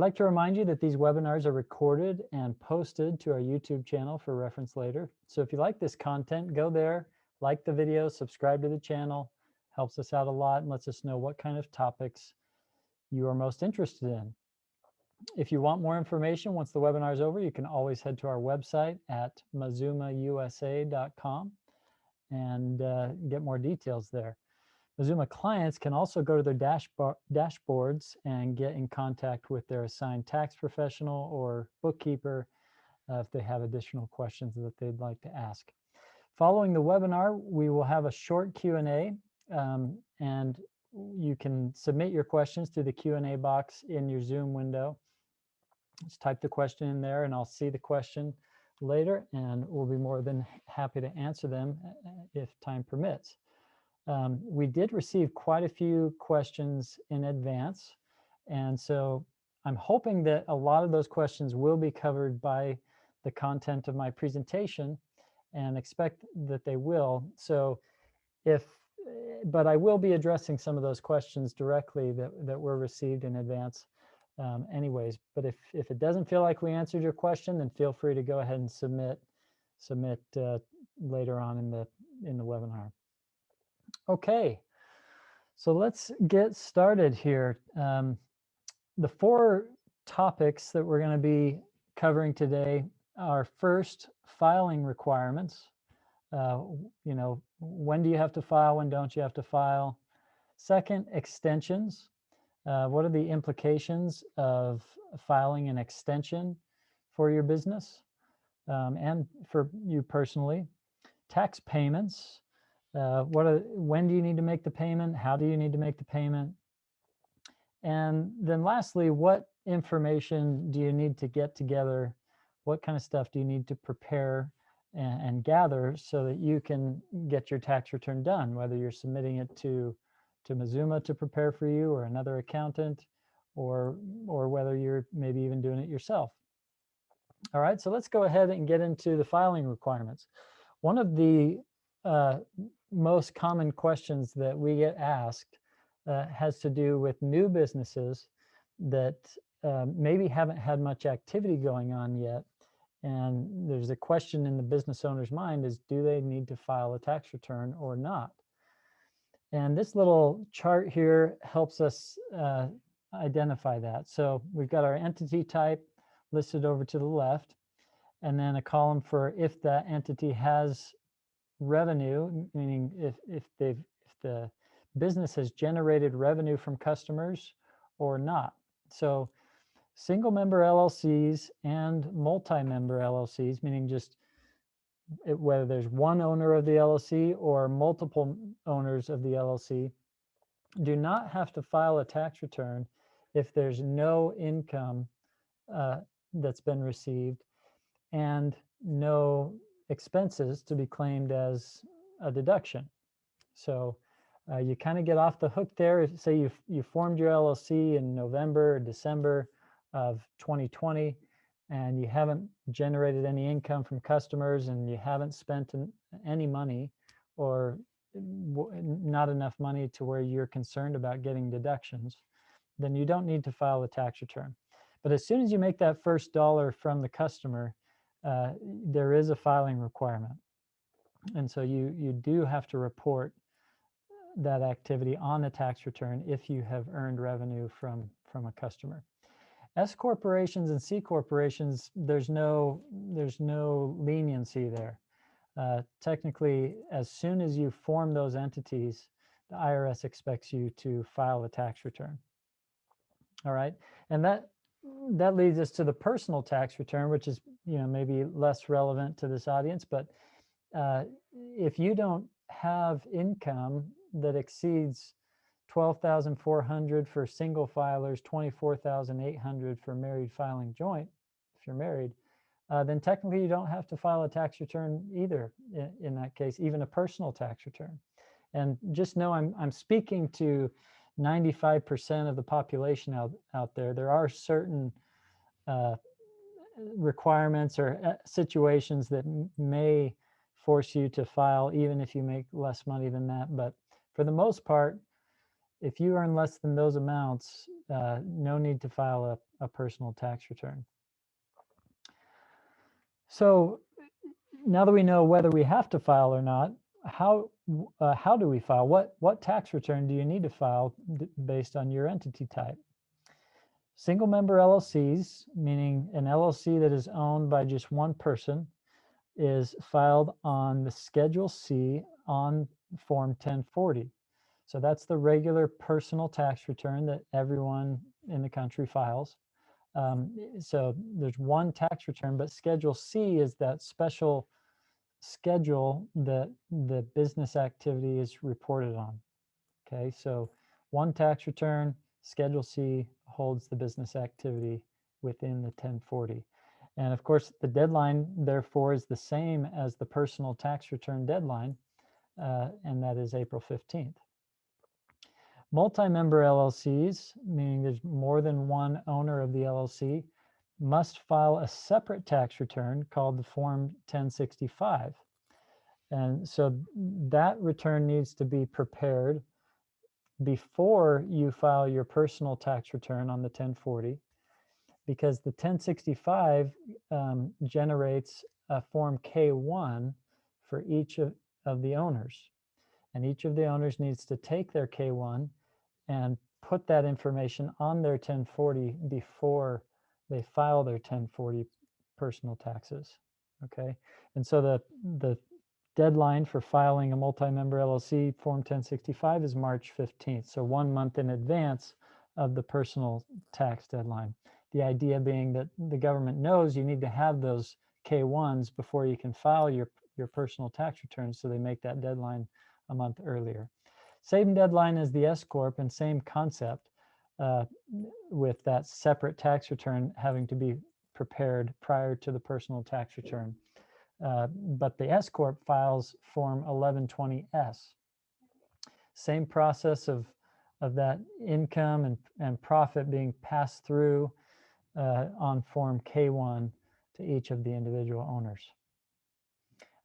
like to remind you that these webinars are recorded and posted to our YouTube channel for reference later. So if you like this content, go there, like the video, subscribe to the channel. Helps us out a lot and lets us know what kind of topics you are most interested in. If you want more information once the webinar is over, you can always head to our website at mezumausa.com and get more details there. Mezuma clients can also go to their dashboards and get in contact with their assigned tax professional or bookkeeper if they have additional questions that they'd like to ask. Following the webinar, we will have a short Q&A, and you can submit your questions through the Q&A box in your Zoom window. Just type the question in there and I'll see the question later, and we'll be more than happy to answer them if time permits. We did receive quite a few questions in advance, and so I'm hoping that a lot of those questions will be covered by the content of my presentation, and expect that they will. So but I will be addressing some of those questions directly that were received in advance anyways. But if it doesn't feel like we answered your question, then feel free to go ahead and submit later on in the webinar. Okay, so let's get started here. The 4 topics that we're going to be covering today are: first, filing requirements. You know, when do you have to file? When don't you have to file? Second, extensions. What are the implications of filing an extension for your business and for you personally? Tax payments. When do you need to make the payment? How do you need to make the payment? And then lastly, what information do you need to get together? What kind of stuff do you need to prepare and gather so that you can get your tax return done, whether you're submitting it to Mezuma to prepare for you, or another accountant, or whether you're maybe even doing it yourself. All right, so let's go ahead and get into the filing requirements. One of the most common questions that we get asked has to do with new businesses that maybe haven't had much activity going on yet. And there's a question in the business owner's mind is, do they need to file a tax return or not? And this little chart here helps us identify that. So we've got our entity type listed over to the left, and then a column for if that entity has revenue, meaning if the business has generated revenue from customers or not. So single member LLCs and multi-member LLCs, meaning just whether there's one owner of the LLC or multiple owners of the LLC, do not have to file a tax return if there's no income that's been received and no expenses to be claimed as a deduction. So you kind of get off the hook there. Say you formed your LLC in November or December of 2020, and you haven't generated any income from customers, and you haven't spent any money, or not enough money to where you're concerned about getting deductions, then you don't need to file a tax return. But as soon as you make that first dollar from the customer, there is a filing requirement. And so you do have to report that activity on the tax return if you have earned revenue from a customer. S corporations and C corporations, there's no leniency there. Technically, as soon as you form those entities, the IRS expects you to file a tax return. All right, and that leads us to the personal tax return, which is maybe less relevant to this audience. But if you don't have income that exceeds $12,400 for single filers, $24,800 for married filing joint, if you're married, then technically you don't have to file a tax return either in that case, even a personal tax return. And just know I'm speaking to 95% of the population out there. There are certain requirements or situations that may force you to file even if you make less money than that. But for the most part, if you earn less than those amounts, no need to file a personal tax return. So now that we know whether we have to file or not, how do we file? What tax return do you need to file based on your entity type? Single member LLCs, meaning an LLC that is owned by just one person, is filed on the Schedule C on Form 1040. So that's the regular personal tax return that everyone in the country files. So there's one tax return, but Schedule C is that special schedule that the business activity is reported on. Okay, so one tax return, Schedule C holds the business activity within the 1040. And of course, the deadline, therefore, is the same as the personal tax return deadline, and that is April 15th. Multi-member LLCs, meaning there's more than one owner of the LLC, must file a separate tax return called the Form 1065. And so that return needs to be prepared before you file your personal tax return on the 1040, because the 1065 generates a Form K1 for each of the owners. And each of the owners needs to take their K1 and put that information on their 1040 before they file their 1040 personal taxes. Okay, and so the deadline for filing a multi-member LLC Form 1065 is March 15th, so 1 month in advance of the personal tax deadline. The idea being that the government knows you need to have those K1s before you can file your personal tax returns, so they make that deadline a month earlier. Same deadline as the SCorp and same concept, with that separate tax return having to be prepared prior to the personal tax return. But the SCorp files Form 1120S. Same process of that income and profit being passed through on Form K1 to each of the individual owners.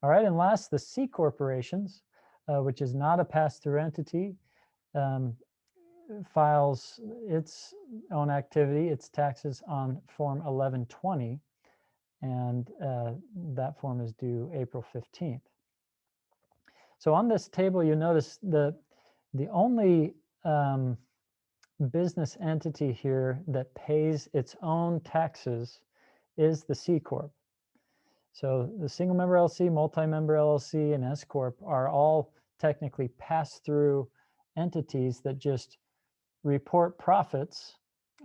All right, and last, the C corporations, which is not a pass-through entity, files its own activity, its taxes on Form 1120, and that form is due April 15th. So on this table, you notice the only business entity here that pays its own taxes is the C Corp. So the single member LLC, multi-member LLC, and SCorp are all technically pass-through entities that just report profits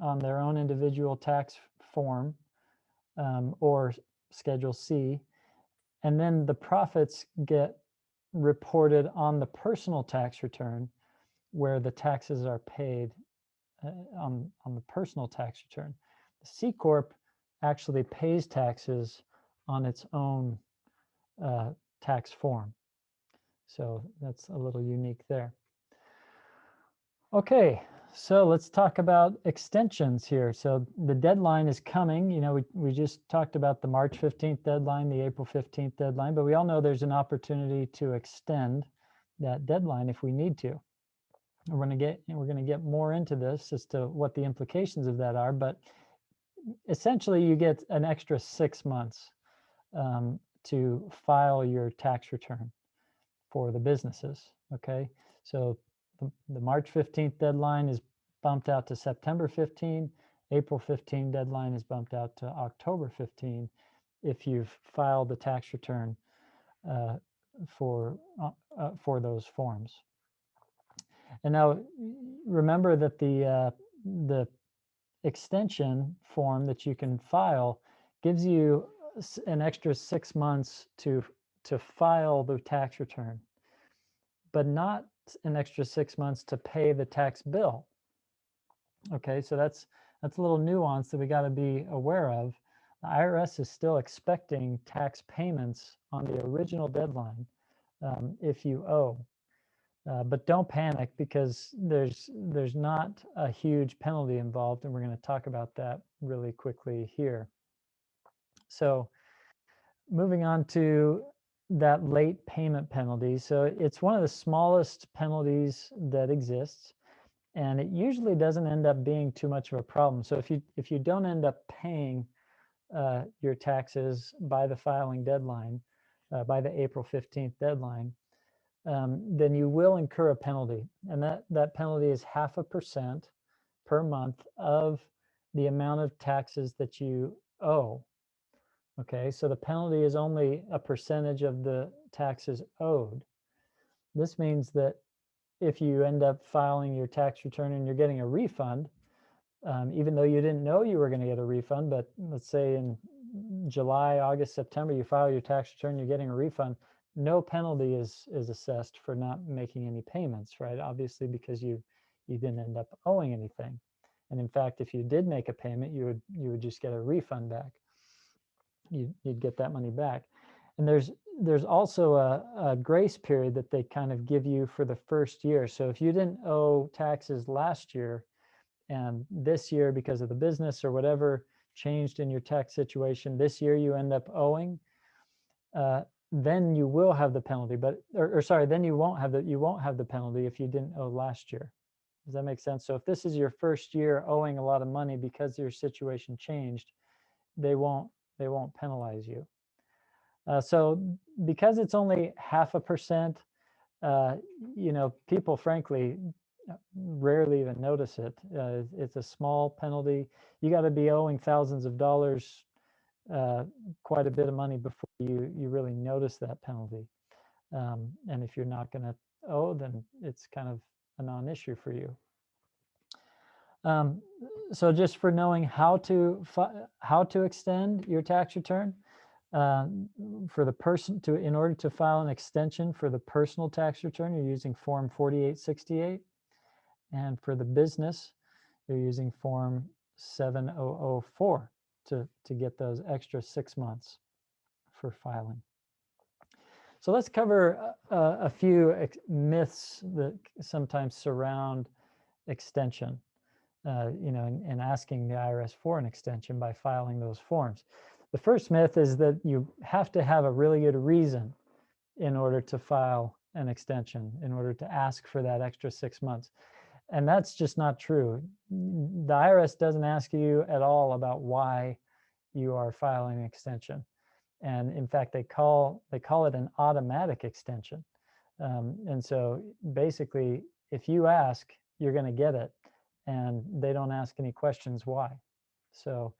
on their own individual tax form or Schedule C, and then the profits get reported on the personal tax return where the taxes are paid on the personal tax return. The C Corp actually pays taxes on its own tax form. So that's a little unique there. Okay, so let's talk about extensions here. So the deadline is coming. You know, we just talked about the March 15th deadline, the April 15th deadline, but we all know there's an opportunity to extend that deadline if we need to. And we're going to get more into this as to what the implications of that are, but essentially you get an extra 6 months to file your tax return for the businesses. Okay, so the March 15th deadline is bumped out to September 15. April 15 deadline is bumped out to October 15 if you've filed the tax return for those forms. And now remember that the extension form that you can file gives you an extra 6 months to file the tax return, but not an extra 6 months to pay the tax bill. Okay, so that's a little nuance that we got to be aware of. The IRS is still expecting tax payments on the original deadline if you owe. But don't panic, because there's not a huge penalty involved, and we're going to talk about that really quickly here. So moving on to that late payment penalty. So it's one of the smallest penalties that exists. And it usually doesn't end up being too much of a problem. So if you don't end up paying your taxes by the filing deadline, by the April 15th deadline, then you will incur a penalty. And that penalty is 0.5% per month of the amount of taxes that you owe. Okay, so the penalty is only a percentage of the taxes owed. This means that if you end up filing your tax return and you're getting a refund, even though you didn't know you were going to get a refund, but let's say in July, August, September, you file your tax return, you're getting a refund, no penalty is assessed for not making any payments, right? Obviously, because you didn't end up owing anything. And in fact, if you did make a payment, you would just get a refund back. You'd get that money back. And there's also a grace period that they kind of give you for the first year. So if you didn't owe taxes last year, and this year, because of the business or whatever changed in your tax situation, this year you end up owing, then you will have the penalty. But sorry, then you won't have the penalty if you didn't owe last year. Does that make sense? So if this is your first year owing a lot of money because your situation changed, they won't penalize you. So because it's only 0.5%, people frankly rarely even notice it. It's a small penalty. You got to be owing thousands of dollars, quite a bit of money before you really notice that penalty. And if you're not going to owe, then it's kind of a non-issue for you. So just for knowing how to extend your tax return, for the person in order to file an extension for the personal tax return, you're using Form 4868. And for the business, you're using Form 7004 to get those extra 6 months for filing. So let's cover a few myths that sometimes surround extension, and asking the IRS for an extension by filing those forms. The first myth is that you have to have a really good reason in order to file an extension, in order to ask for that extra 6 months. And that's just not true. The IRS doesn't ask you at all about why you are filing an extension. And in fact, they call it an automatic extension. And so basically, if you ask, you're going to get it. And they don't ask any questions why. So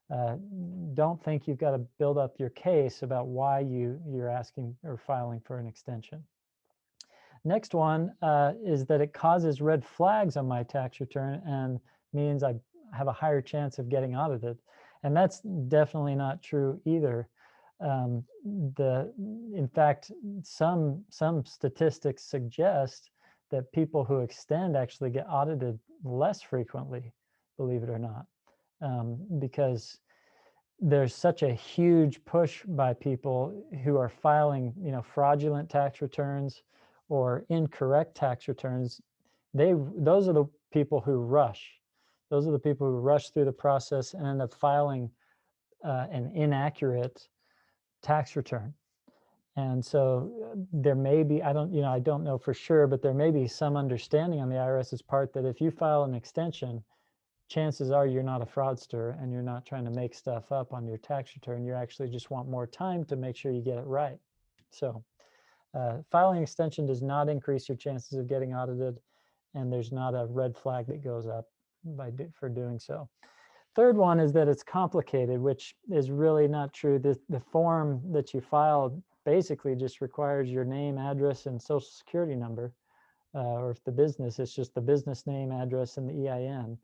don't think you've got to build up your case about why you're asking or filing for an extension. Next one is that it causes red flags on my tax return and means I have a higher chance of getting audited. And that's definitely not true either. In fact, some statistics suggest that people who extend actually get audited less frequently, believe it or not, because there's such a huge push by people who are filing, fraudulent tax returns or incorrect tax returns. Those are the people who rush. Those are the people who rush through the process and end up filing an inaccurate tax return. And so there may be, I don't know for sure, but there may be some understanding on the IRS's part that if you file an extension, chances are you're not a fraudster and you're not trying to make stuff up on your tax return. You actually just want more time to make sure you get it right. So filing extension does not increase your chances of getting audited, and there's not a red flag that goes up for doing so. Third one is that it's complicated, which is really not true. The form that you filed basically just requires your name, address, and social security number. Or if the business, it's just the business name, address, and the EIN.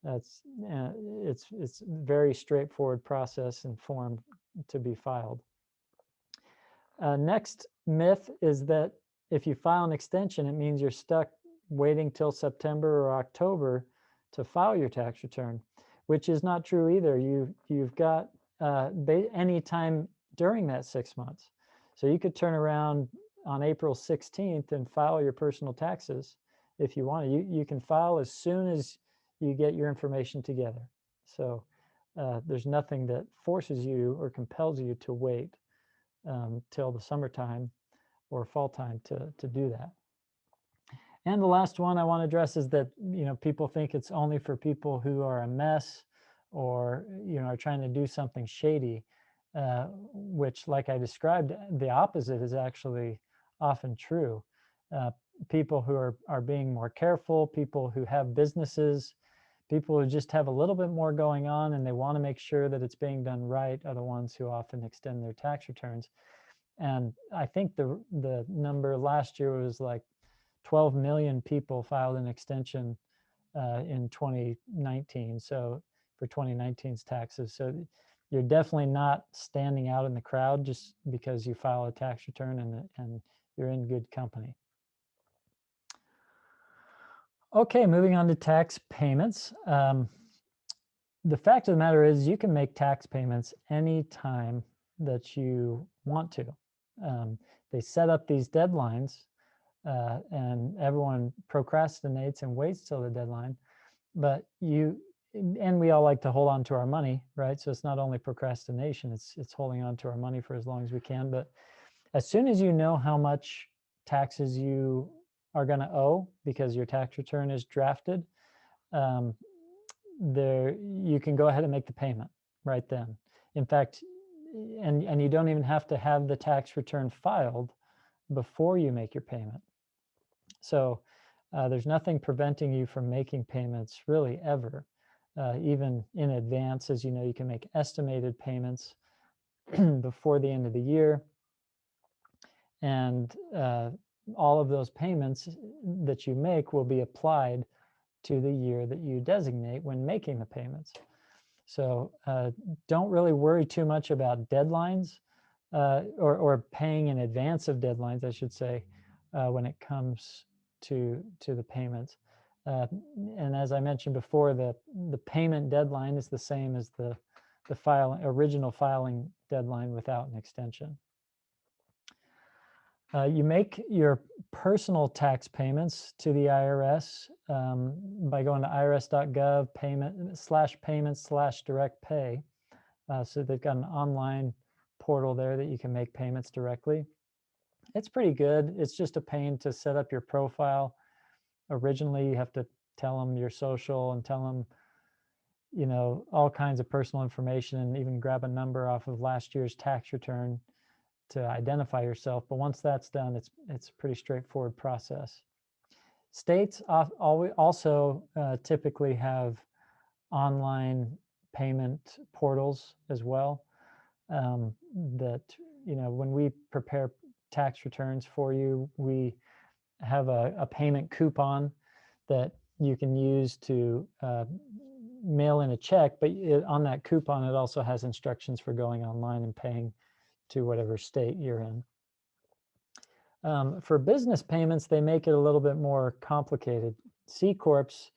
It's very straightforward process and form to be filed. Next myth is that if you file an extension, it means you're stuck waiting till September or October to file your tax return, which is not true either. You've got any time during that 6 months. So you could turn around on April 16th and file your personal taxes if you want to. You can file as soon as you get your information together. So there's nothing that forces you or compels you to wait till the summertime or fall time to do that. And the last one I want to address is that, people think it's only for people who are a mess or, are trying to do something shady, which, like I described, the opposite is actually often true. People who are being more careful, people who have businesses, people who just have a little bit more going on and they want to make sure that it's being done right are the ones who often extend their tax returns. And I think the number last year was like 12 million people filed an extension in 2019. So for 2019's taxes. So you're definitely not standing out in the crowd just because you file a tax return and you're in good company. Okay, moving on to tax payments. The fact of the matter is you can make tax payments anytime that you want to. They set up these deadlines and everyone procrastinates and waits till the deadline, but we all like to hold on to our money, right? So it's not only procrastination, it's holding on to our money for as long as we can. But as soon as you know how much taxes you are going to owe because your tax return is drafted, you can go ahead and make the payment right then. In fact, and you don't even have to have the tax return filed before you make your payment. So there's nothing preventing you from making payments really ever, even in advance. As you know, you can make estimated payments before the end of the year. And all of those payments that you make will be applied to the year that you designate when making the payments. So don't really worry too much about deadlines or paying in advance of deadlines, I should say, when it comes to the payments. And as I mentioned before, the payment deadline is the same as the original filing deadline without an extension. You make your personal tax payments to the IRS by going to irs.gov /payments/direct pay. So they've got an online portal there that you can make payments directly. It's pretty good. It's just a pain to set up your profile. Originally, you have to tell them your social and tell them, all kinds of personal information and even grab a number off of last year's tax return to identify yourself. But once that's done, it's a pretty straightforward process. States also typically have online payment portals as well. That, when we prepare tax returns for you, we have a payment coupon that you can use to mail in a check, but on that coupon, it also has instructions for going online and paying to whatever state you're in. For business payments, they make it a little bit more complicated. SCorps,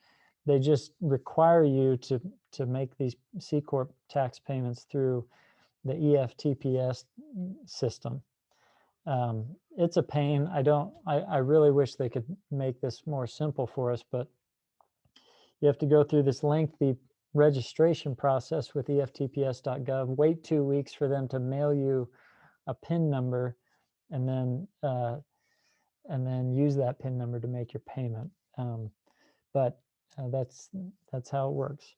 they just require you to make these SCorp tax payments through the EFTPS system. It's a pain. I really wish they could make this more simple for us, but you have to go through this lengthy registration process with EFTPS.gov, wait 2 weeks for them to mail you a PIN number, and then use that PIN number to make your payment. But that's how it works.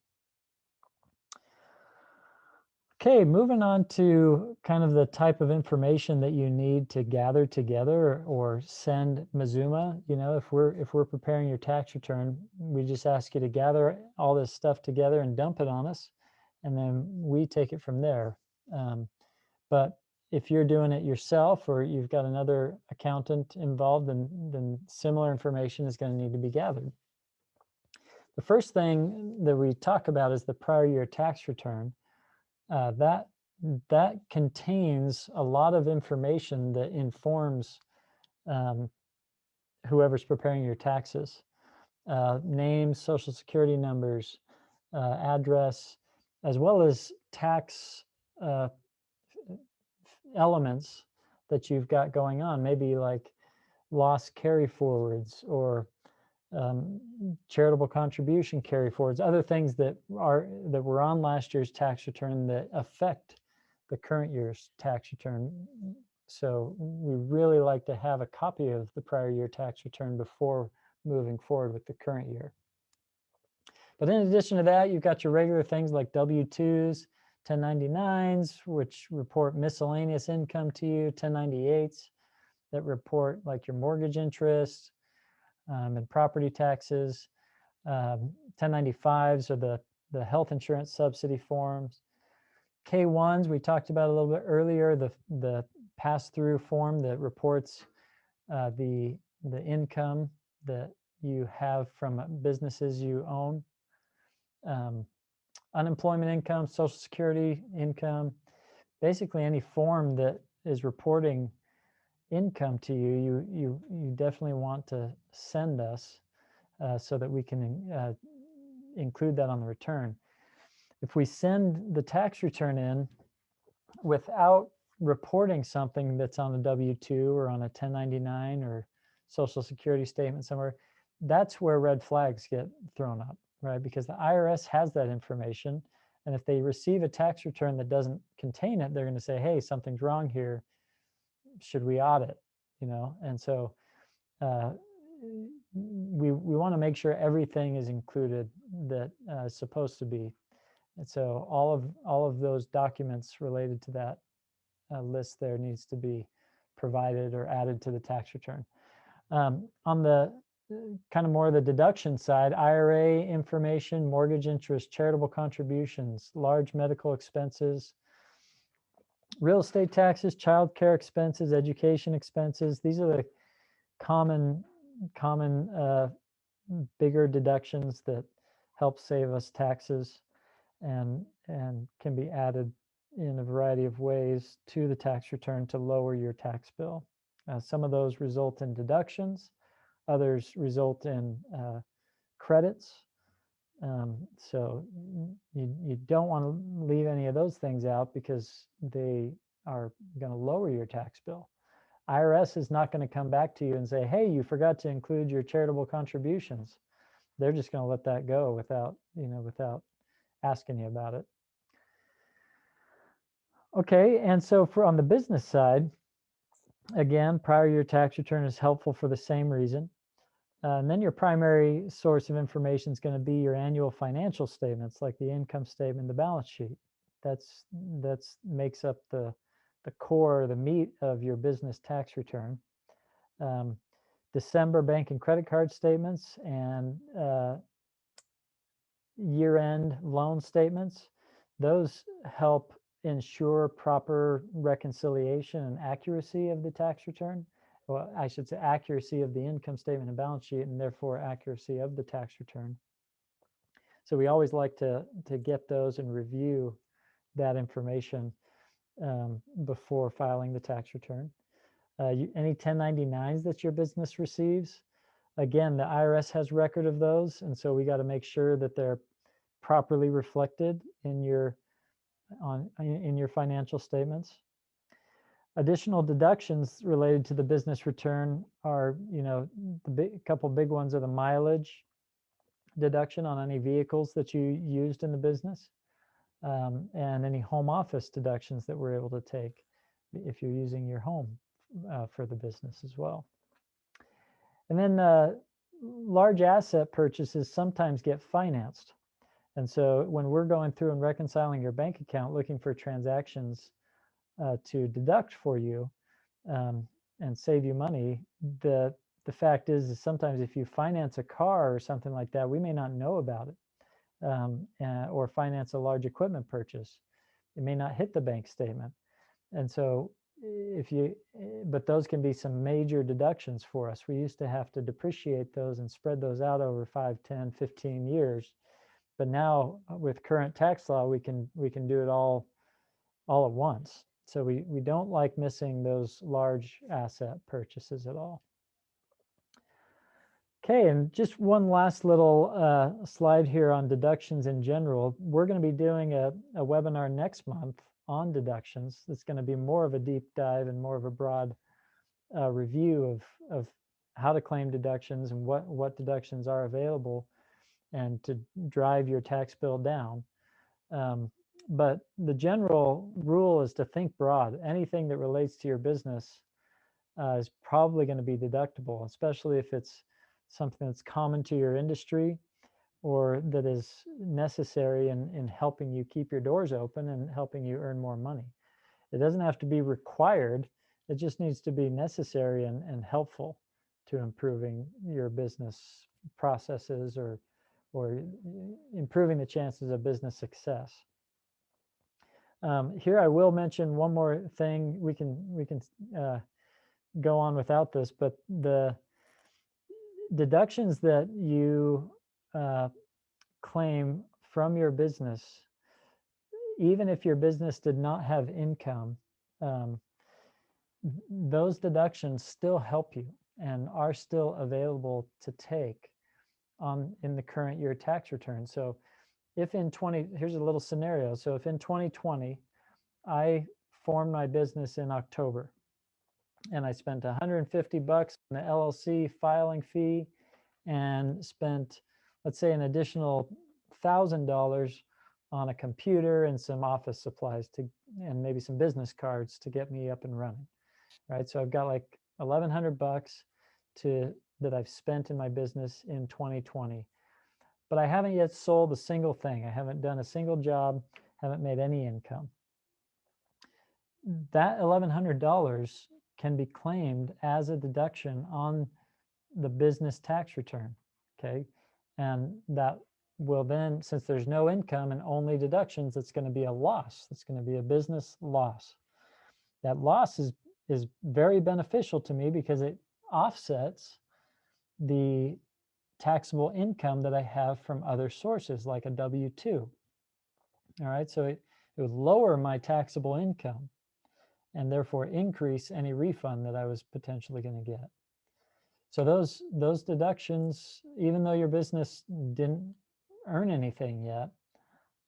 Okay, moving on to kind of the type of information that you need to gather together or send Mezuma. If we're preparing your tax return, we just ask you to gather all this stuff together and dump it on us, and then we take it from there. But if you're doing it yourself or you've got another accountant involved, then similar information is going to need to be gathered. The first thing that we talk about is the prior year tax return. That contains a lot of information that informs whoever's preparing your taxes. Names, social security numbers, address, as well as tax elements that you've got going on, maybe like loss carry forwards or charitable contribution carry forwards, other things that were on last year's tax return that affect the current year's tax return. So we really like to have a copy of the prior year tax return before moving forward with the current year. But in addition to that, you've got your regular things like W-2s, 1099s, which report miscellaneous income to you, 1098s that report like your mortgage interest and property taxes. 1095s are the health insurance subsidy forms. K1s, we talked about a little bit earlier, the pass-through form that reports the income that you have from businesses you own. Unemployment income, Social Security income, basically any form that is reporting income to you, you definitely want to send us so that we can include that on the return. If we send the tax return in without reporting something that's on a W-2 or on a 1099 or Social Security statement somewhere, that's where red flags get thrown up, right? Because the IRS has that information, and if they receive a tax return that doesn't contain it, they're going to say, hey, something's wrong here. Should we audit? You know, and so we want to make sure everything is included that is supposed to be. And so all of those documents related to that list there needs to be provided or added to the tax return. On the kind of more of the deduction side, IRA information, mortgage interest, charitable contributions, large medical expenses, real estate taxes, child care expenses, education expenses. These are the common bigger deductions that help save us taxes and can be added in a variety of ways to the tax return to lower your tax bill. Some of those result in deductions, others result in credits. So you don't want to leave any of those things out because they are going to lower your tax bill. IRS is not going to come back to you and say, hey, you forgot to include your charitable contributions. They're just going to let that go without asking you about it. Okay, and so on the business side, again, prior year tax return is helpful for the same reason. And then your primary source of information is going to be your annual financial statements, like the income statement, the balance sheet. That's makes up the core, the meat of your business tax return. December bank and credit card statements and year-end loan statements, those help ensure proper reconciliation and accuracy of the tax return. Well, I should say accuracy of the income statement and balance sheet, and therefore accuracy of the tax return. So we always like to get those and review that information before filing the tax return. Any 1099s that your business receives, again, the IRS has record of those, and so we got to make sure that they're properly reflected in your financial statements. Additional deductions related to the business return are, couple big ones are the mileage deduction on any vehicles that you used in the business, and any home office deductions that we're able to take if you're using your home for the business as well. And then large asset purchases sometimes get financed. And so when we're going through and reconciling your bank account, looking for transactions to deduct for you and save you money, the fact is sometimes if you finance a car or something like that, we may not know about it, or finance a large equipment purchase. It may not hit the bank statement. And so but those can be some major deductions for us. We used to have to depreciate those and spread those out over 5, 10, 15 years. But now with current tax law, we can do it all at once. So we don't like missing those large asset purchases at all. Okay, and just one last little slide here on deductions in general. We're going to be doing a webinar next month on deductions. It's going to be more of a deep dive and more of a broad review of how to claim deductions and what deductions are available and to drive your tax bill down. But the general rule is to think broad. Anything that relates to your business is probably going to be deductible, especially if it's something that's common to your industry or that is necessary in helping you keep your doors open and helping you earn more money. It doesn't have to be required. It just needs to be necessary and helpful to improving your business processes or improving the chances of business success. Here I will mention one more thing. We can go on without this, but the deductions that you claim from your business, even if your business did not have income, those deductions still help you and are still available to take in the current year tax return. So if here's a little scenario. So if in 2020, I formed my business in October and I spent $150 on the LLC filing fee and spent, let's say, an additional $1,000 on a computer and some office supplies and maybe some business cards to get me up and running, right? So I've got like $1,100 that I've spent in my business in 2020, but I haven't yet sold a single thing. I haven't done a single job, haven't made any income. That $1,100 can be claimed as a deduction on the business tax return, okay? And that will then, since there's no income and only deductions, it's going to be a loss. It's going to be a business loss. That loss is very beneficial to me because it offsets the taxable income that I have from other sources like a W-2. All right, so it would lower my taxable income and therefore increase any refund that I was potentially going to get. So those deductions, even though your business didn't earn anything yet,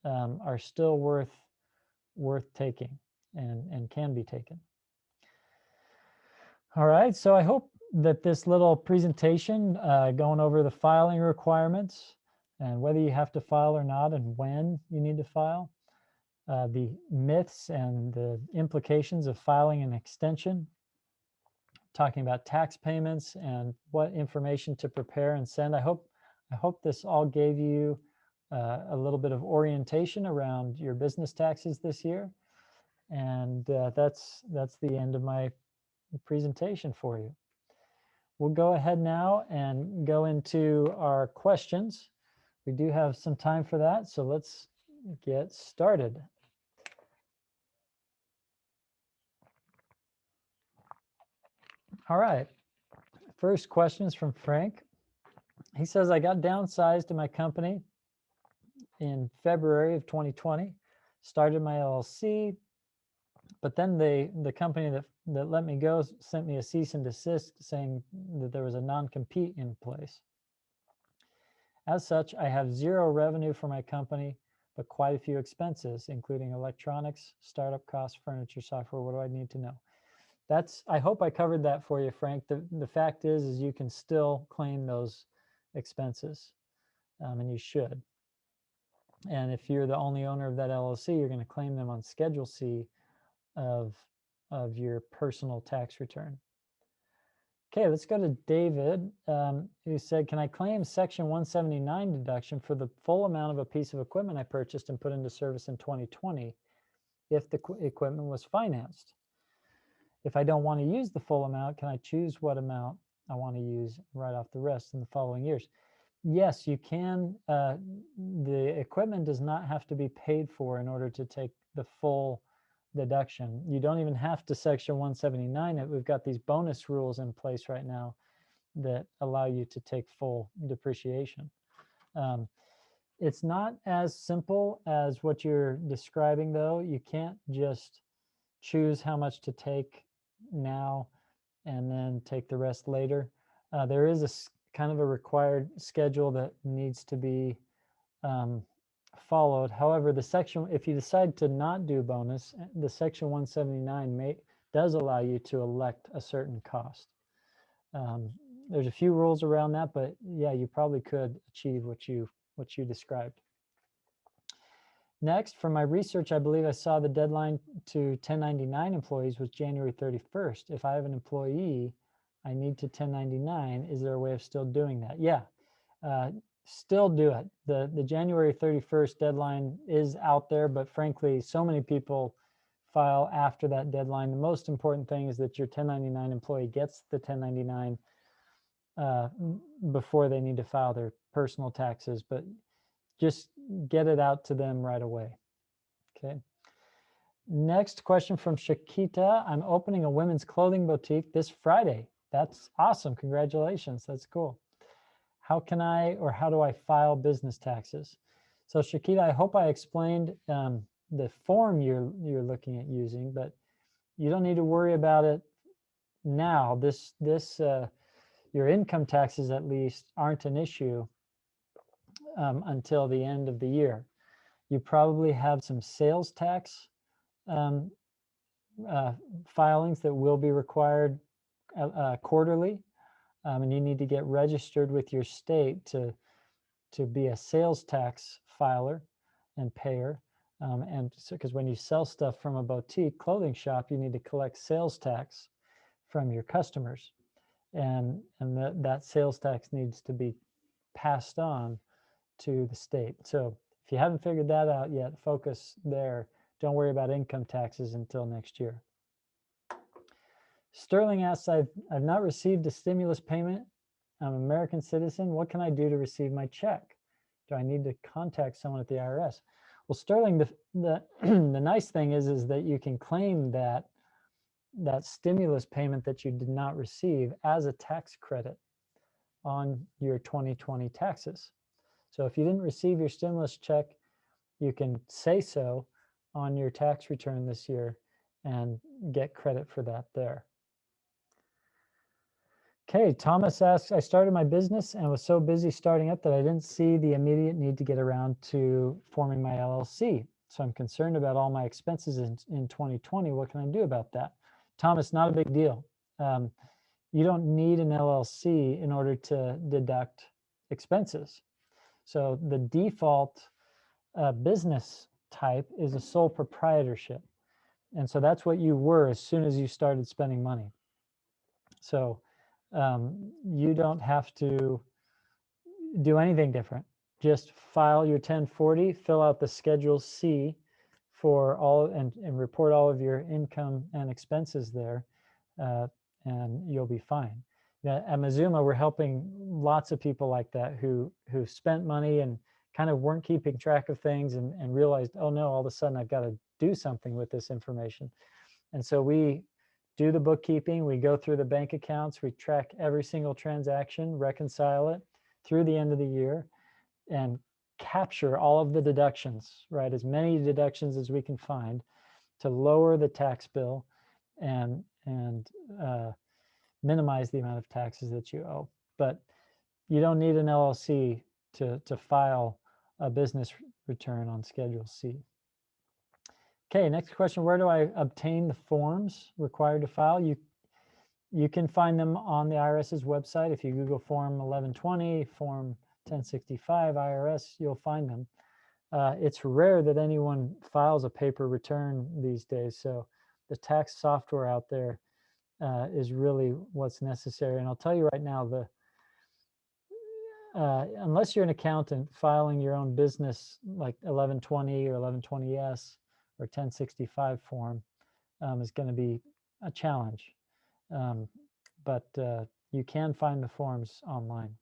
are still worth taking and can be taken. All right, so I hope that this little presentation going over the filing requirements and whether you have to file or not and when you need to file, the myths and the implications of filing an extension, talking about tax payments and what information to prepare and send. I hope this all gave you a little bit of orientation around your business taxes this year. And that's the end of my presentation for you. We'll go ahead now and go into our questions. We do have some time for that, so let's get started. All right, first question is from Frank. He says, I got downsized in my company in February of 2020, started my LLC, but then the company that let me go sent me a cease and desist saying that there was a non-compete in place. As such, I have zero revenue for my company, but quite a few expenses, including electronics, startup costs, furniture, software. What do I need to know? I hope I covered that for you, Frank. The fact is you can still claim those expenses, and you should. And if you're the only owner of that LLC, you're going to claim them on Schedule C of your personal tax return. Okay, let's go to David, who said, can I claim Section 179 deduction for the full amount of a piece of equipment I purchased and put into service in 2020 if the equipment was financed? If I don't want to use the full amount, can I choose what amount I want to use, write off the rest in the following years? Yes, you can. The equipment does not have to be paid for in order to take the full deduction. You don't even have to Section 179 it. We've got these bonus rules in place right now that allow you to take full depreciation. It's not as simple as what you're describing, though. You can't just choose how much to take now and then take the rest later. There is a kind of a required schedule that needs to be followed. However, if you decide to not do bonus, the Section 179 does allow you to elect a certain cost. There's a few rules around that, but yeah, you probably could achieve what you described. Next, from my research, I believe I saw the deadline to 1099 employees was January 31st. If I have an employee I need to 1099. Is there a way of still doing that? Yeah, still do it. The January 31st deadline is out there, but frankly, so many people file after that deadline. The most important thing is that your 1099 employee gets the 1099 before they need to file their personal taxes, but just get it out to them right away. Okay. Next question from Shakita. I'm opening a women's clothing boutique this Friday. That's awesome. Congratulations. That's cool. How can I, or how do I file business taxes? So Shakita, I hope I explained the form you're looking at using, but you don't need to worry about it now. Your income taxes at least aren't an issue until the end of the year. You probably have some sales tax filings that will be required quarterly, and you need to get registered with your state to be a sales tax filer and payer. And so, because when you sell stuff from a boutique clothing shop, you need to collect sales tax from your customers, and that sales tax needs to be passed on to the state. So if you haven't figured that out yet, focus there. Don't worry about income taxes until next year. Sterling asks, I've not received a stimulus payment. I'm an American citizen. What can I do to receive my check? Do I need to contact someone at the IRS? Well, Sterling, the nice thing is that you can claim that stimulus payment that you did not receive as a tax credit on your 2020 taxes. So if you didn't receive your stimulus check, you can say so on your tax return this year and get credit for that there. Okay, Thomas asks, I started my business and was so busy starting up that I didn't see the immediate need to get around to forming my LLC. So I'm concerned about all my expenses in 2020. What can I do about that? Thomas, not a big deal. You don't need an LLC in order to deduct expenses. So the default business type is a sole proprietorship. And so that's what you were as soon as you started spending money. So you don't have to do anything different. Just file your 1040, fill out the Schedule C for all, and report all of your income and expenses there, and you'll be fine. At Mezuma, we're helping lots of people like that who spent money and kind of weren't keeping track of things and realized, oh no, all of a sudden I've got to do something with this information. And so we do the bookkeeping, we go through the bank accounts, we track every single transaction, reconcile it through the end of the year, and capture all of the deductions, right? As many deductions as we can find to lower the tax bill and minimize the amount of taxes that you owe. But you don't need an LLC to file a business return on Schedule C. Okay, next question, where do I obtain the forms required to file? You can find them on the IRS's website. If you Google Form 1120, Form 1065 IRS, you'll find them. It's rare that anyone files a paper return these days, so the tax software out there is really what's necessary. And I'll tell you right now, unless you're an accountant, filing your own business like 1120 or 1120S or 1065 form is going to be a challenge. But you can find the forms online.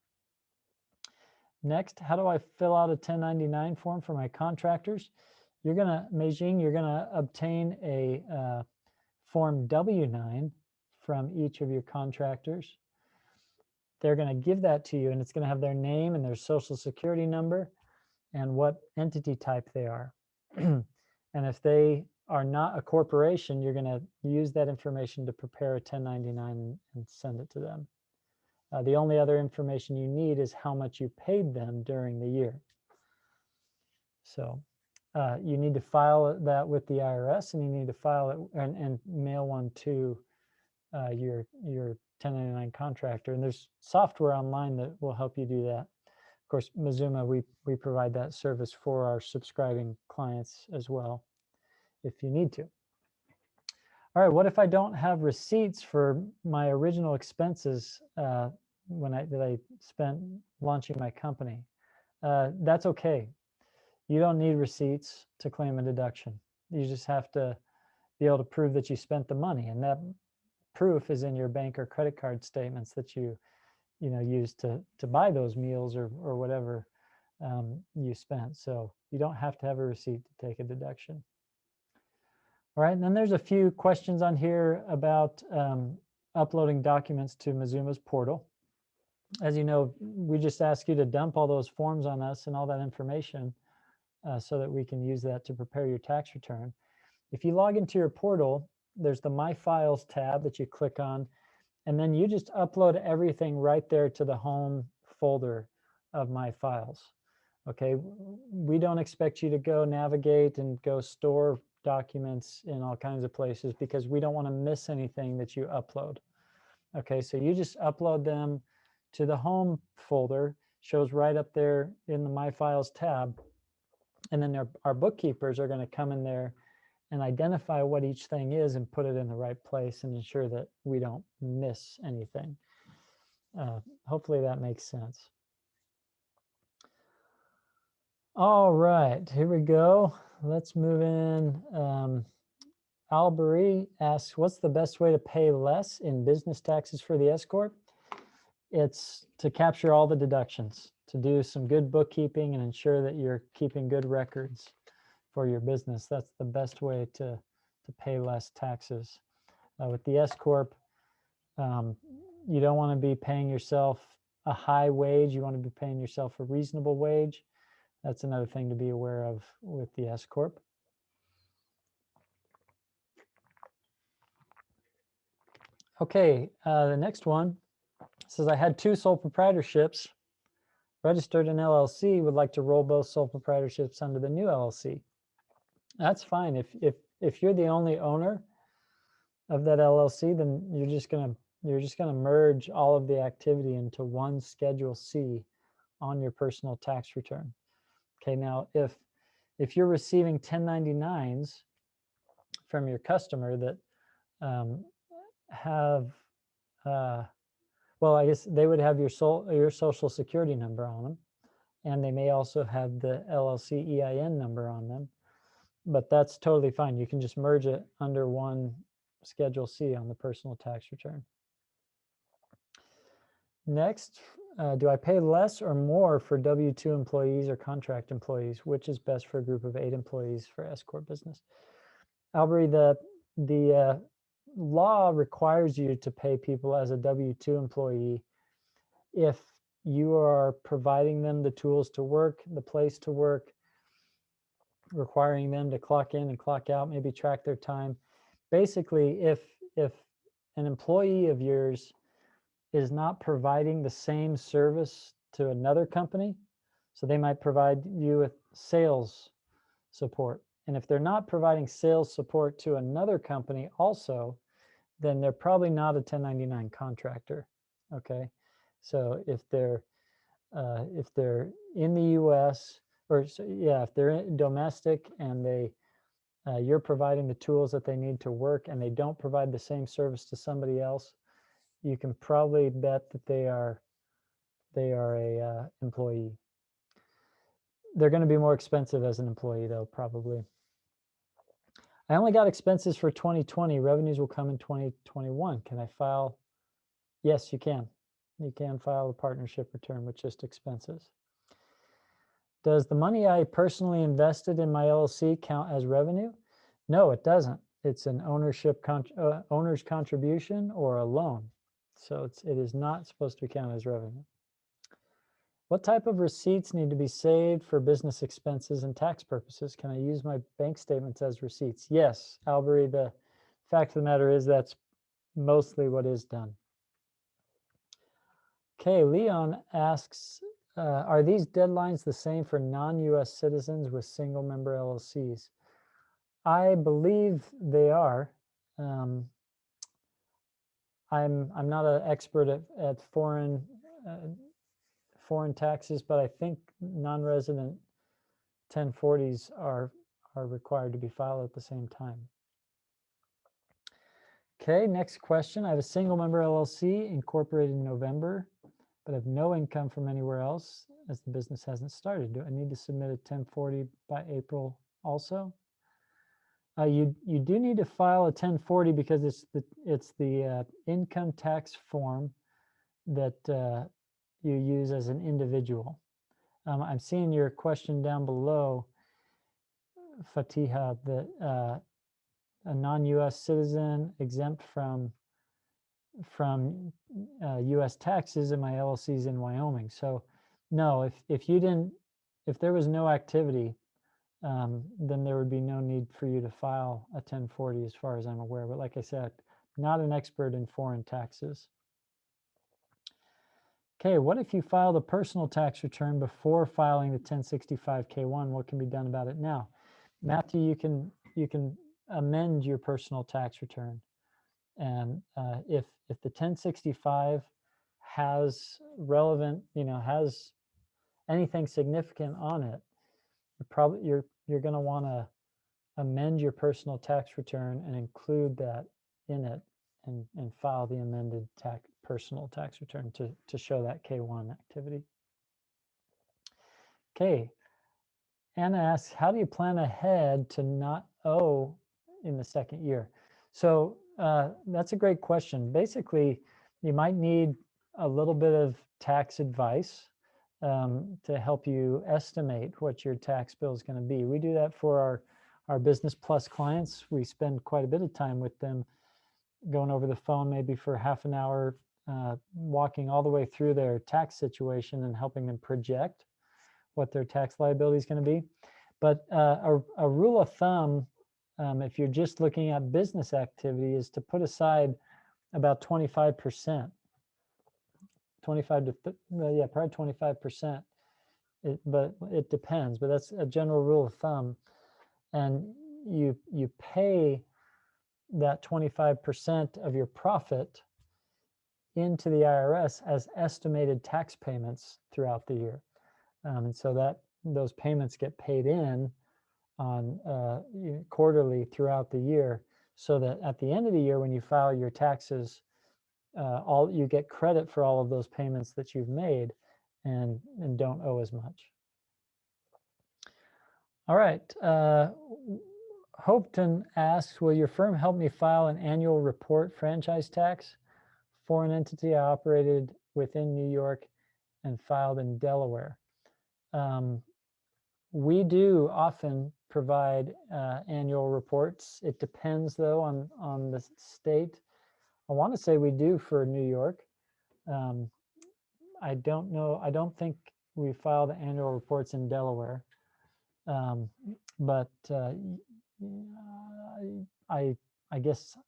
Next, how do I fill out a 1099 form for my contractors? You're going to, Meijing, you're going to obtain a Form W-9 from each of your contractors. They're going to give that to you, and it's going to have their name and their social security number and what entity type they are. And if they are not a corporation, you're going to use that information to prepare a 1099 and send it to them. The only other information you need is how much you paid them during the year. So you need to file that with the IRS, and you need to file it and mail one to your 1099 contractor. And there's software online that will help you do that. Of course, Mezuma, we provide that service for our subscribing clients as well, if you need to. All right, what if I don't have receipts for my original expenses that I spent launching my company? That's okay. You don't need receipts to claim a deduction. You just have to be able to prove that you spent the money, and that proof is in your bank or credit card statements that you use to buy those meals or whatever you spent. So you don't have to have a receipt to take a deduction. All right, and then there's a few questions on here about uploading documents to Mezuma's portal. As you know, we just ask you to dump all those forms on us and all that information so that we can use that to prepare your tax return. If you log into your portal, there's the My Files tab that you click on, and then you just upload everything right there to the home folder of My Files. Okay, we don't expect you to go navigate and go store documents in all kinds of places because we don't want to miss anything that you upload. Okay, so you just upload them to the home folder, shows right up there in the My Files tab, and then our bookkeepers are going to come in there and identify what each thing is and put it in the right place and ensure that we don't miss anything. Hopefully that makes sense. All right, here we go. Let's move in. Albury asks, what's the best way to pay less in business taxes for the SCorp? It's to capture all the deductions, to do some good bookkeeping and ensure that you're keeping good records for your business. That's the best way to pay less taxes. With the SCorp, you don't want to be paying yourself a high wage. You want to be paying yourself a reasonable wage. That's another thing to be aware of with the SCorp. Okay, the next one says, I had 2 sole proprietorships, registered an LLC, would like to roll both sole proprietorships under the new LLC. That's fine. If you're the only owner of that LLC, then you're just gonna merge all of the activity into one Schedule C on your personal tax return. Okay, now if you're receiving 1099s from your customer that have well, I guess they would have your social security number on them, and they may also have the LLC EIN number on them, but that's totally fine. You can just merge it under one Schedule C on the personal tax return. Next, do I pay less or more for W-2 employees or contract employees? Which is best for a group of 8 employees for SCorp business? Albury, the law requires you to pay people as a W-2 employee if you are providing them the tools to work, the place to work, requiring them to clock in and clock out, maybe track their time. Basically, if an employee of yours is not providing the same service to another company, so they might provide you with sales support. And if they're not providing sales support to another company also, then they're probably not a 1099 contractor, okay? So if they're in the U.S., or yeah, if they're domestic and you're providing the tools that they need to work and they don't provide the same service to somebody else, you can probably bet that they are a employee. They're going to be more expensive as an employee though, probably. I only got expenses for 2020. Revenues will come in 2021. Can I file? Yes, you can. You can file a partnership return with just expenses. Does the money I personally invested in my LLC count as revenue? No, it doesn't. It's an owner's contribution or a loan. So it is not supposed to count as revenue. What type of receipts need to be saved for business expenses and tax purposes? Can I use my bank statements as receipts? Yes, Albury, the fact of the matter is that's mostly what is done. Okay, Leon asks, are these deadlines the same for non-US citizens with single member LLCs? I believe they are. I'm not an expert at foreign taxes, but I think non-resident 1040s are required to be filed at the same time. Okay, next question. I have a single member LLC incorporated in November, but have no income from anywhere else as the business hasn't started. Do I need to submit a 1040 by April also? You do need to file a 1040 because it's the income tax form that you use as an individual. I'm seeing your question down below, Fatiha, that a non-U.S. citizen exempt from U.S. taxes and my LLC's in Wyoming. So no, if there was no activity, then there would be no need for you to file a 1040 as far as I'm aware. But like I said, not an expert in foreign taxes. Okay, what if you filed a personal tax return before filing the 1065-K1? What can be done about it now? Matthew, you can amend your personal tax return. And if the 1065 has relevant, has anything significant on it, you're going to want to amend your personal tax return and include that in it, and file the amended personal tax return to show that K1 activity. Okay, Anna asks, how do you plan ahead to not owe in the second year? So that's a great question. Basically, you might need a little bit of tax advice to help you estimate what your tax bill is going to be. We do that for our Business Plus clients. We spend quite a bit of time with them going over the phone, maybe for half an hour, walking all the way through their tax situation and helping them project what their tax liability is going to be. But a rule of thumb, if you're just looking at business activity, is to put aside about 25%. 25 to, yeah, probably 25%. But it depends, but that's a general rule of thumb. And you pay that 25% of your profit into the IRS as estimated tax payments throughout the year. And so those payments get paid in on quarterly throughout the year, so that at the end of the year, when you file your taxes, you get credit for all of those payments that you've made and don't owe as much. All right. Hopeton asks, will your firm help me file an annual report franchise tax for an entity I operated within New York and filed in Delaware? We do often provide annual reports. It depends, though, on the state. I want to say we do for New York. I don't know. I don't think we file the annual reports in Delaware. But I guess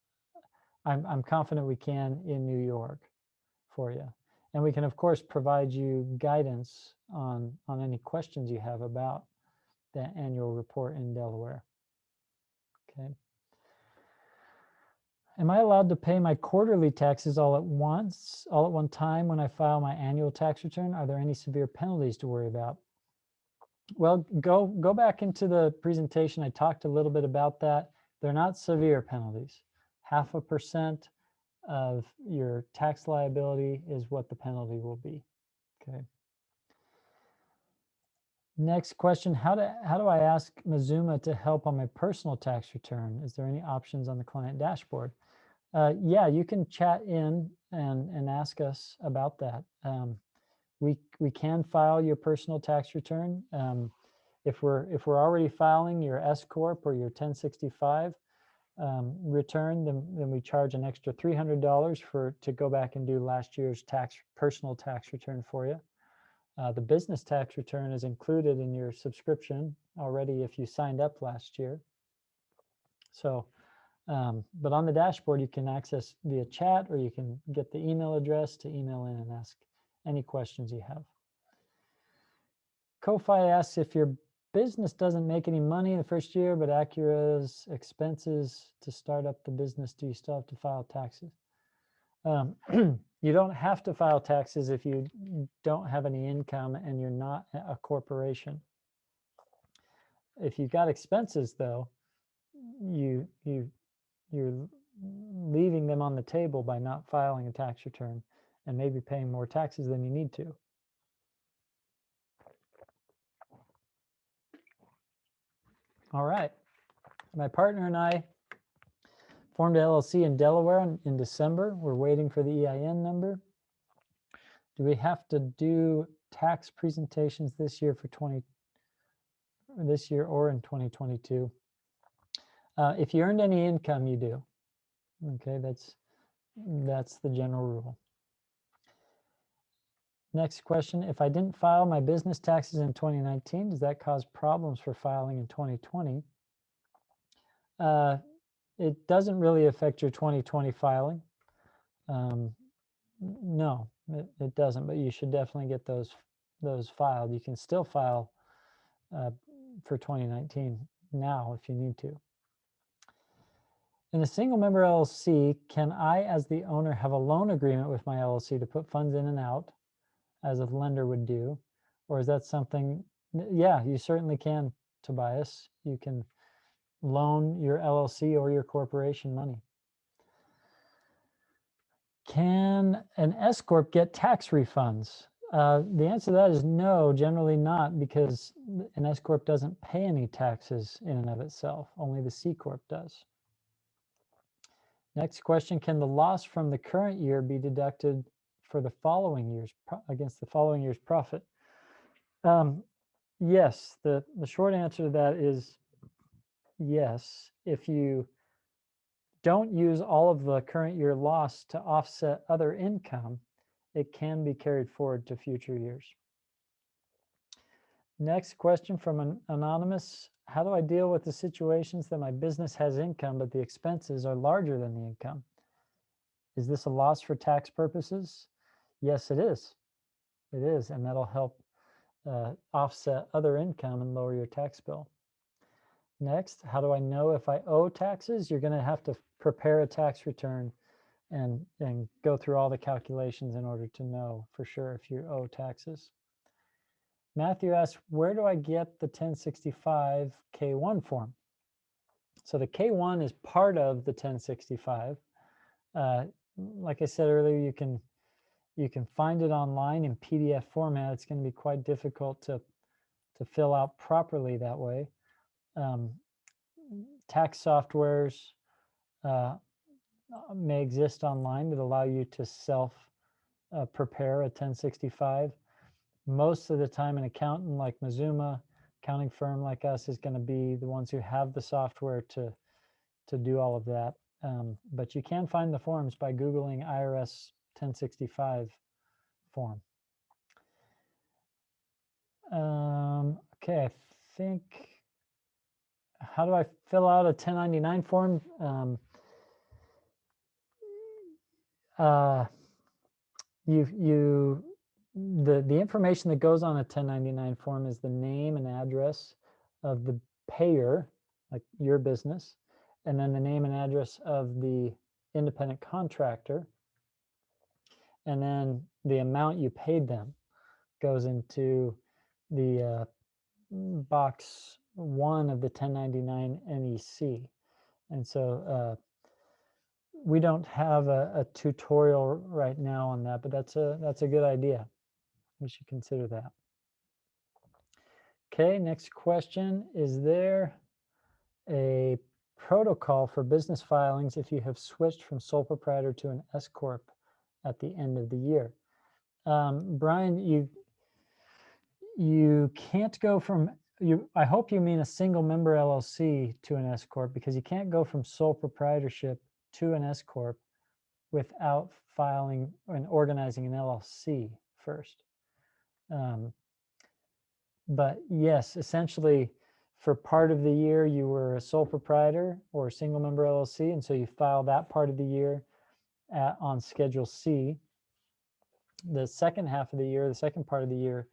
I'm confident we can in New York for you. And we can, of course, provide you guidance on any questions you have about the annual report in Delaware. Okay. Am I allowed to pay my quarterly taxes all at one time when I file my annual tax return? Are there any severe penalties to worry about? Well, go back into the presentation. I talked a little bit about that. They're not severe penalties. 0.5% of your tax liability is what the penalty will be. Okay. Next question, how do I ask Mezuma to help on my personal tax return? Is there any options on the client dashboard? Yeah, you can chat in and ask us about that. We can file your personal tax return. If we're already filing your SCorp or your 1065 return, then we charge an extra $300 to go back and do last year's personal tax return for you. The business tax return is included in your subscription already if you signed up last year. So, but on the dashboard, you can access via chat, or you can get the email address to email in and ask any questions you have. Ko-Fi asks, if your business doesn't make any money in the first year, but Acura's expenses to start up the business, do you still have to file taxes? You don't have to file taxes if you don't have any income and you're not a corporation. If you've got expenses, though, you're leaving them on the table by not filing a tax return and maybe paying more taxes than you need to. All right. My partner and I formed an LLC in Delaware in December. We're waiting for the EIN number. Do we have to do tax presentations this year or in 2022? If you earned any income, you do. Okay, that's the general rule. Next question, if I didn't file my business taxes in 2019, does that cause problems for filing in 2020? It doesn't really affect your 2020 filing. No, it doesn't, but you should definitely get those filed. You can still file for 2019 now if you need to. In a single member LLC, can I, as the owner, have a loan agreement with my LLC to put funds in and out, as a lender would do? Or is that something, yeah, you certainly can, Tobias. You can loan your LLC or your corporation money. Can an SCorp get tax refunds? The answer to that is no, generally not, because an SCorp doesn't pay any taxes in and of itself. Only the SCorp does. Next question, can the loss from the current year be deducted for the following year's against the following year's profit? Yes, the short answer to that is yes. If you don't use all of the current year loss to offset other income, it can be carried forward to future years. Next question from an anonymous. How do I deal with the situations that my business has income, but the expenses are larger than the income? Is this a loss for tax purposes? Yes, it is. It is, and that'll help offset other income and lower your tax bill. Next, how do I know if I owe taxes? You're going to have to prepare a tax return and go through all the calculations in order to know for sure if you owe taxes. Matthew asks, where do I get the 1065 K1 form? So the K1 is part of the 1065. Like I said earlier, you can find it online in PDF format. It's going to be quite difficult to fill out properly that way. Tax softwares may exist online that allow you to prepare a 1065. Most of the time, an accountant like Mezuma, accounting firm like us, is going to be the ones who have the software to do all of that. But you can find the forms by Googling IRS 1065 form. Okay, I think, how do I fill out a 1099 form? The information that goes on a 1099 form is the name and address of the payer, like your business, and then the name and address of the independent contractor, and then the amount you paid them goes into the box 1 of the 1099 NEC. And so we don't have a tutorial right now on that, but that's a good idea. We should consider that. Okay, next question. Is there a protocol for business filings if you have switched from sole proprietor to an SCorp at the end of the year? Brian, you can't go from, I hope you mean a single member LLC to an SCorp, because you can't go from sole proprietorship to an SCorp without filing and organizing an LLC first. But yes, essentially for part of the year you were a sole proprietor or a single member LLC, and so you file that part of the year on Schedule C. The second half of the year, the second part of the year,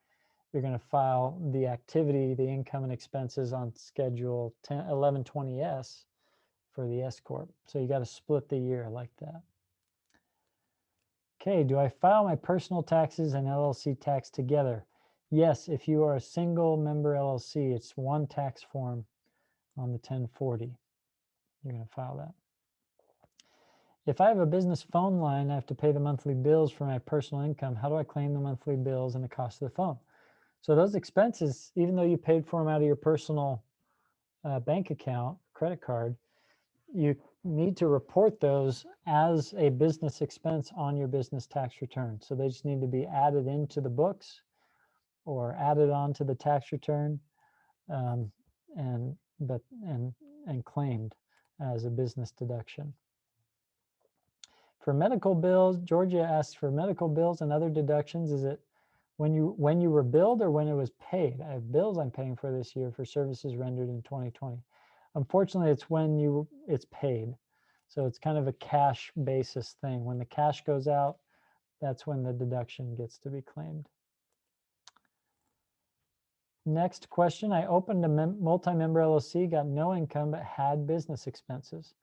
you're going to file the activity, the income and expenses on Schedule 1120S for the SCorp. So you got to split the year like that. Okay, do I file my personal taxes and LLC tax together? Yes, if you are a single member LLC, it's one tax form on the 1040. You're going to file that. if I have a business phone line, I have to pay the monthly bills for my personal income. How do I claim the monthly bills and the cost of the phone? So those expenses, even though you paid for them out of your personal bank account, credit card, you need to report those as a business expense on your business tax return. So they just need to be added into the books or added onto the tax return and claimed as a business deduction. For medical bills, Georgia asks, for medical bills and other deductions, is it when you were billed or when it was paid? I have bills I'm paying for this year for services rendered in 2020. Unfortunately, it's when it's paid. So it's kind of a cash basis thing. When the cash goes out, that's when the deduction gets to be claimed. Next question, I opened a multi-member LLC, got no income, but had business expenses.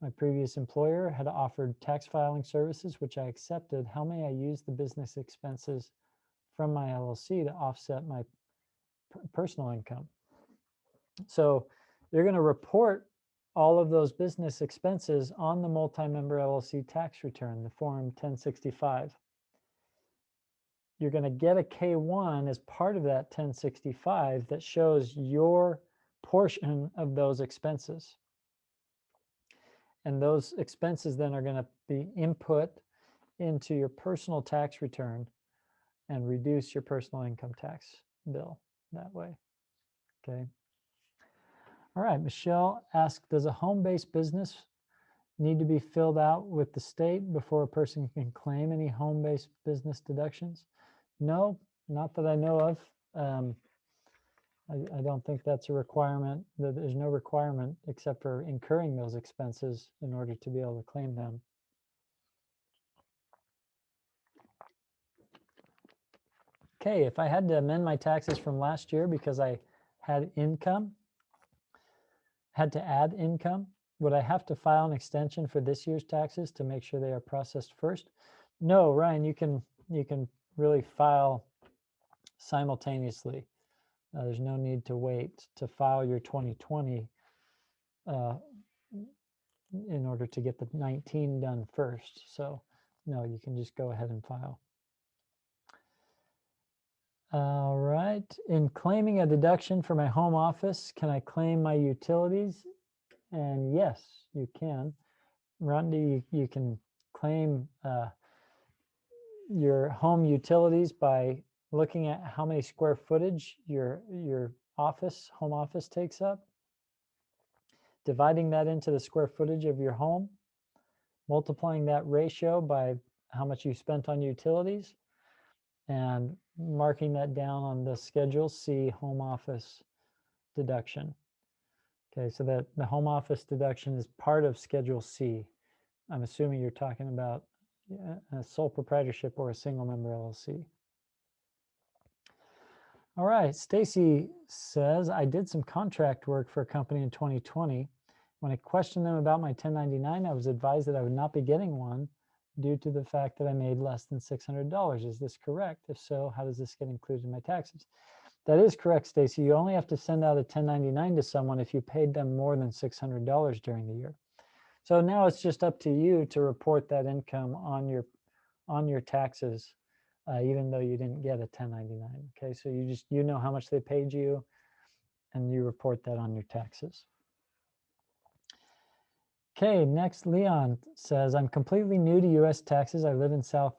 My previous employer had offered tax filing services, which I accepted. How may I use the business expenses from my LLC to offset my personal income? So you're going to report all of those business expenses on the multi-member LLC tax return, the Form 1065. You're going to get a K-1 as part of that 1065 that shows your portion of those expenses. And those expenses then are going to be input into your personal tax return and reduce your personal income tax bill that way. Okay. All right, Michelle asked, does a home-based business need to be filled out with the state before a person can claim any home-based business deductions? No, not that I know of. I don't think that's a requirement. There's no requirement except for incurring those expenses in order to be able to claim them. Okay, if I had to amend my taxes from last year because I had to add income, would I have to file an extension for this year's taxes to make sure they are processed first? No, Ryan, you can really file simultaneously. There's no need to wait to file your 2020 in order to get the 19 done first. So no, you can just go ahead and file. All right, in claiming a deduction for my home office, can I claim my utilities? And yes, you can. Rhonda, you can claim your home utilities by looking at how many square footage your home office takes up, dividing that into the square footage of your home, multiplying that ratio by how much you spent on utilities, and marking that down on the Schedule C home office deduction. Okay, so that the home office deduction is part of Schedule C. I'm assuming you're talking about a sole proprietorship or a single member LLC. All right, Stacy says, I did some contract work for a company in 2020. When I questioned them about my 1099, I was advised that I would not be getting one due to the fact that I made less than $600. Is this correct? If so, how does this get included in my taxes? That is correct, Stacy. You only have to send out a 1099 to someone if you paid them more than $600 during the year. So now it's just up to you to report that income on your taxes, even though you didn't get a 1099. Okay, so you know how much they paid you, and you report that on your taxes. Okay, next, Leon says, I'm completely new to U.S. taxes. I live in South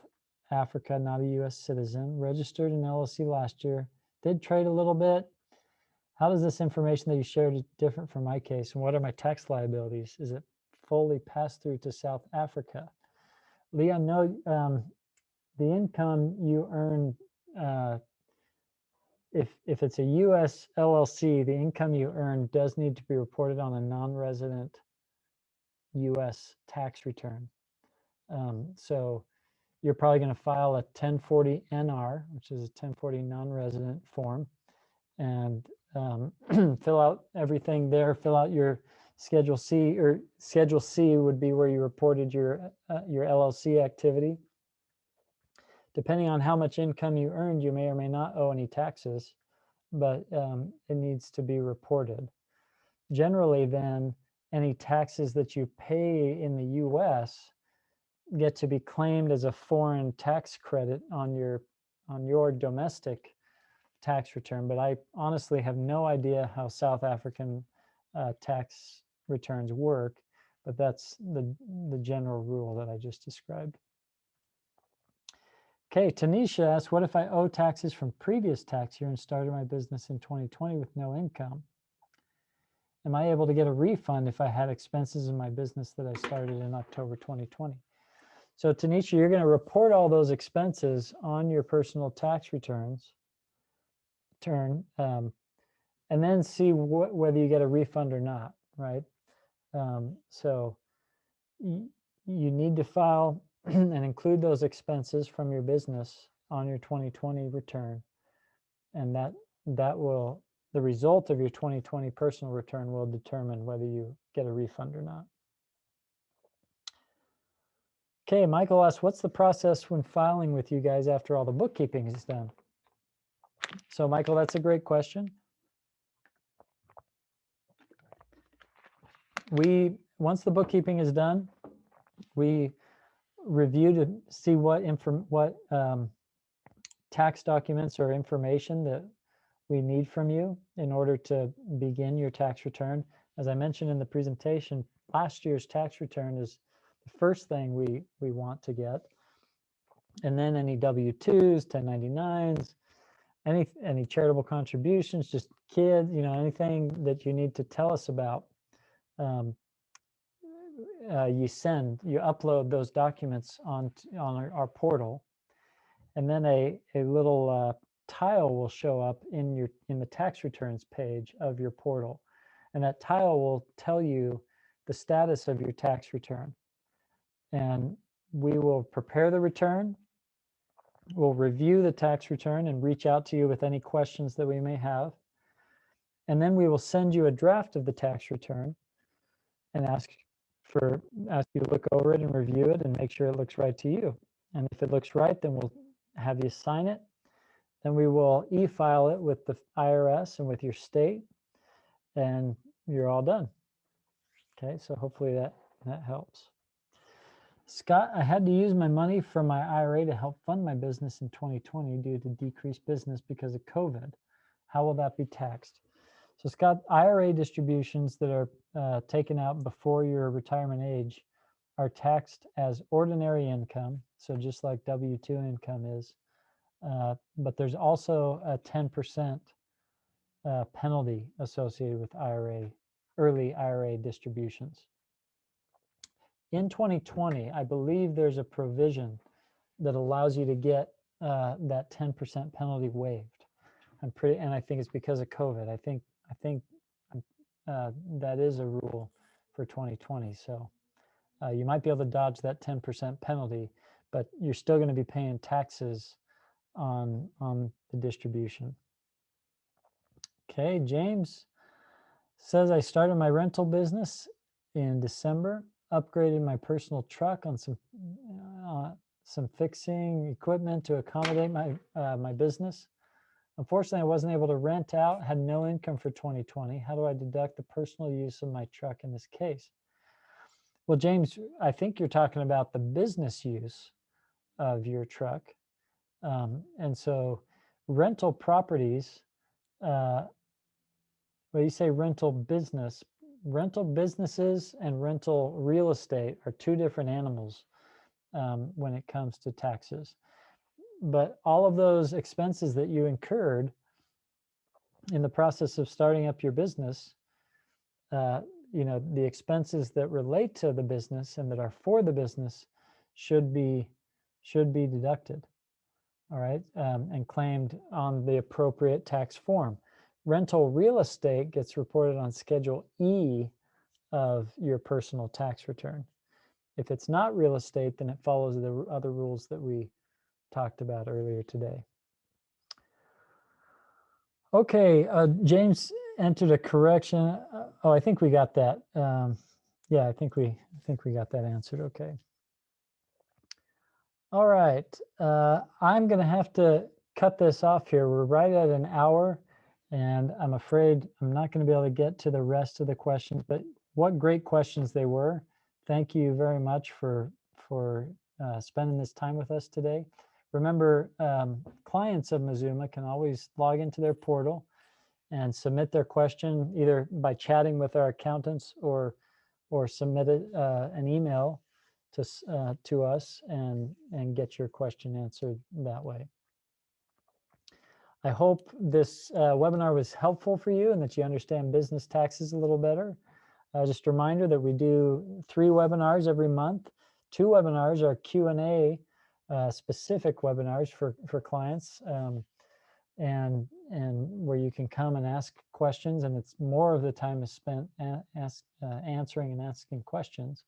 Africa, not a U.S. citizen. Registered an LLC last year. Did trade a little bit. How does this information that you shared different from my case? And what are my tax liabilities? Is it fully passed through to South Africa? Leon, no, the income you earn, if it's a U.S. LLC, the income you earn does need to be reported on a non-resident U.S. tax return. So you're probably going to file a 1040 NR, which is a 1040 non-resident form, and fill out everything there. Fill out your Schedule C, or Schedule C would be where you reported your LLC activity. Depending on how much income you earned, you may or may not owe any taxes, but it needs to be reported. Generally, then, any taxes that you pay in the U.S., get to be claimed as a foreign tax credit on your domestic tax return, but I honestly have no idea how South African tax returns work, but that's the general rule that I just described. Okay, Tanisha asks, what if I owe taxes from previous tax year and started my business in 2020 with no income? Am I able to get a refund if I had expenses in my business that I started in October 2020? So Tanisha, you're going to report all those expenses on your personal tax return, and then see whether you get a refund or not, right? So you need to file and include those expenses from your business on your 2020 return, and that will, the result of your 2020 personal return will determine whether you get a refund or not. Okay, Michael asks, what's the process when filing with you guys after all the bookkeeping is done? So Michael, that's a great question. Once the bookkeeping is done, we review to see what tax documents or information that we need from you in order to begin your tax return. As I mentioned in the presentation, last year's tax return is the first thing we want to get. And then any W-2s, 1099s, any charitable contributions, just kids, anything that you need to tell us about. You upload those documents on our portal, and then a little tile will show up in the tax returns page of your portal, and that tile will tell you the status of your tax return. And we will prepare the return, we'll review the tax return and reach out to you with any questions that we may have, and then we will send you a draft of the tax return and ask you to look over it and review it and make sure it looks right to you. And if it looks right, then we'll have you sign it. Then we will e-file it with the IRS and with your state, and you're all done. Okay, so hopefully that helps. Scott, I had to use my money from my IRA to help fund my business in 2020 due to decreased business because of COVID. How will that be taxed? So Scott, IRA distributions that are taken out before your retirement age are taxed as ordinary income, so just like W-2 income is, but there's also a 10% penalty associated with early IRA distributions. In 2020, I believe there's a provision that allows you to get that 10% penalty waived. And I think it's because of COVID. I think that is a rule for 2020. So you might be able to dodge that 10% penalty, but you're still going to be paying taxes on the distribution. Okay, James says, I started my rental business in December, upgraded my personal truck on some fixing equipment to accommodate my business. Unfortunately, I wasn't able to rent out, had no income for 2020. How do I deduct the personal use of my truck in this case? Well, James, I think you're talking about the business use of your truck. And so rental properties, well, you say rental businesses and rental real estate are two different animals when it comes to taxes. But all of those expenses that you incurred in the process of starting up your business, the expenses that relate to the business and that are for the business should be deducted, all right, and claimed on the appropriate tax form. Rental real estate gets reported on Schedule E of your personal tax return. If it's not real estate, then it follows the other rules that we talked about earlier today. Okay, James entered a correction. I think we got that. Yeah, I think we got that answered. Okay. All right, I'm going to have to cut this off here. We're right at an hour, and I'm afraid I'm not going to be able to get to the rest of the questions. But what great questions they were! Thank you very much for spending this time with us today. Remember, clients of Mezuma can always log into their portal and submit their question either by chatting with our accountants or submit an email to us and get your question answered that way. I hope this webinar was helpful for you and that you understand business taxes a little better. Just a reminder that we do 3 webinars every month. 2 webinars are Q&A specific webinars for clients, and where you can come and ask questions, and it's more of the time is spent answering and asking questions.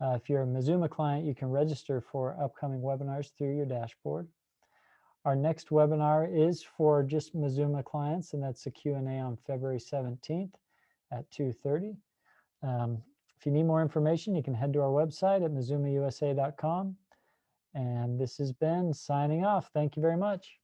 If you're a Mezuma client, you can register for upcoming webinars through your dashboard. Our next webinar is for just Mezuma clients, and that's a Q&A on February 17th at 2:30. If you need more information, you can head to our website at mezumausa.com. And this has been signing off. Thank you very much.